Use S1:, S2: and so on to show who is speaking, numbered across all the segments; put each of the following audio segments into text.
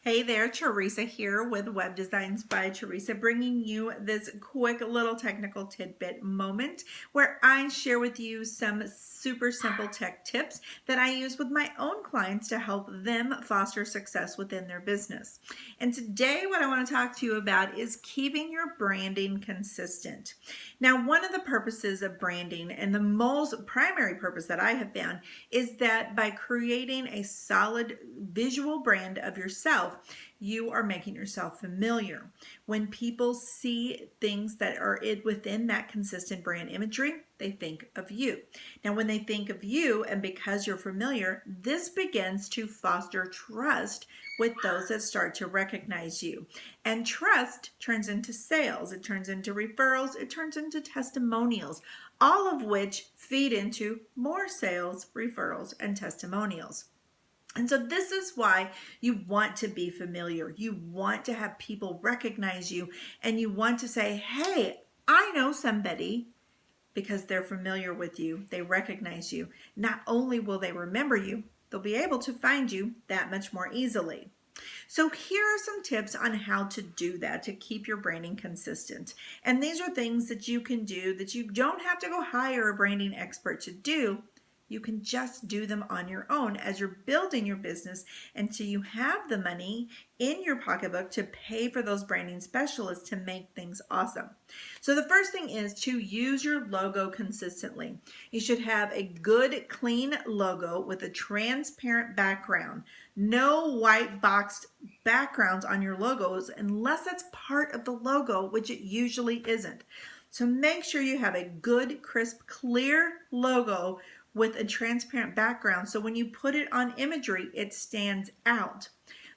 S1: Hey there, Teresa here with Web Designs by Teresa, bringing you this quick little technical tidbit moment where I share with you some super simple tech tips that I use with my own clients to help them foster success within their business. And today what I want to talk to you about is keeping your branding consistent. Now, one of the purposes of branding, and the most primary purpose that I have found, is that by creating a solid visual brand of yourself, you are making yourself familiar. When people see things that are within that consistent brand imagery, they think of you. Now, when they think of you, and because you're familiar, this begins to foster trust with those that start to recognize you. And trust turns into sales, it turns into referrals, it turns into testimonials, all of which feed into more sales, referrals, and testimonials. And so this is why you want to be familiar. You want to have people recognize you, and you want to say, hey, I know somebody, because they're familiar with you. They recognize you. Not only will they remember you, they'll be able to find you that much more easily. So here are some tips on how to do that, to keep your branding consistent. And these are things that you can do that you don't have to go hire a branding expert to do. You can just do them on your own as you're building your business until you have the money in your pocketbook to pay for those branding specialists to make things awesome. So the first thing is to use your logo consistently. You should have a good, clean logo with a transparent background. No white boxed backgrounds on your logos unless it's part of the logo, which it usually isn't. So make sure you have a good, crisp, clear logo with a transparent background, so when you put it on Imagery, it stands out.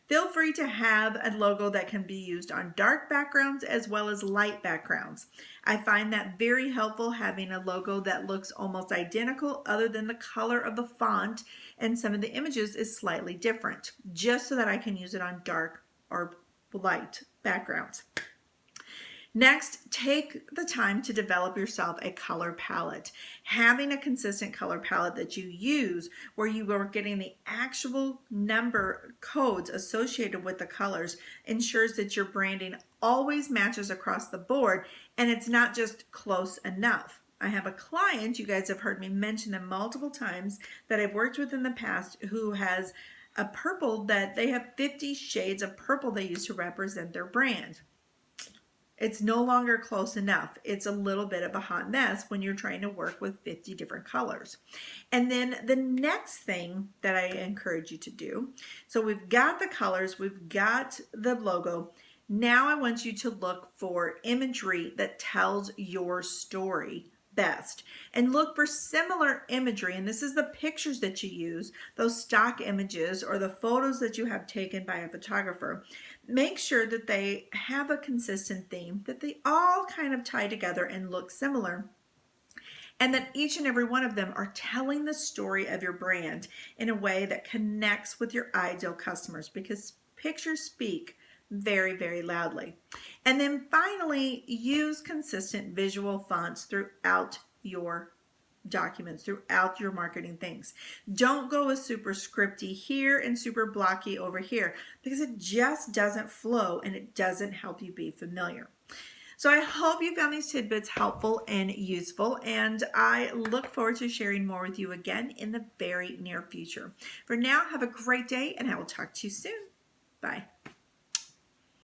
S1: Feel free to have a logo that can be used on dark backgrounds as well as light backgrounds. I find that very helpful, having a logo that looks almost identical other than the color of the font and some of the images is slightly different, just so that I can use it on dark or light backgrounds. Next, take the time to develop yourself a color palette. Having a consistent color palette that you use, where you are getting the actual number codes associated with the colors, ensures that your branding always matches across the board and it's not just close enough. I have a client, you guys have heard me mention them multiple times, that I've worked with in the past, who has a purple that they have 50 shades of purple they use to represent their brand. It's no longer close enough. It's a little bit of a hot mess when you're trying to work with 50 different colors. And then the next thing that I encourage you to do, so we've got the colors, we've got the logo. Now I want you to look for imagery that tells your story best, and look for similar imagery. And this is the pictures that you use, those stock images or the photos that you have taken by a photographer. Make sure that they have a consistent theme, that they all kind of tie together and look similar, and that each and every one of them are telling the story of your brand in a way that connects with your ideal customers, because pictures speak very, very loudly. And then finally, use consistent visual fonts throughout your documents, throughout your marketing things. Don't go with super scripty here and super blocky over here, because it just doesn't flow and it doesn't help you be familiar. So I hope you found these tidbits helpful and useful, and I look forward to sharing more with you again in the very near future. For now, have a great day, and I will talk to you soon. Bye.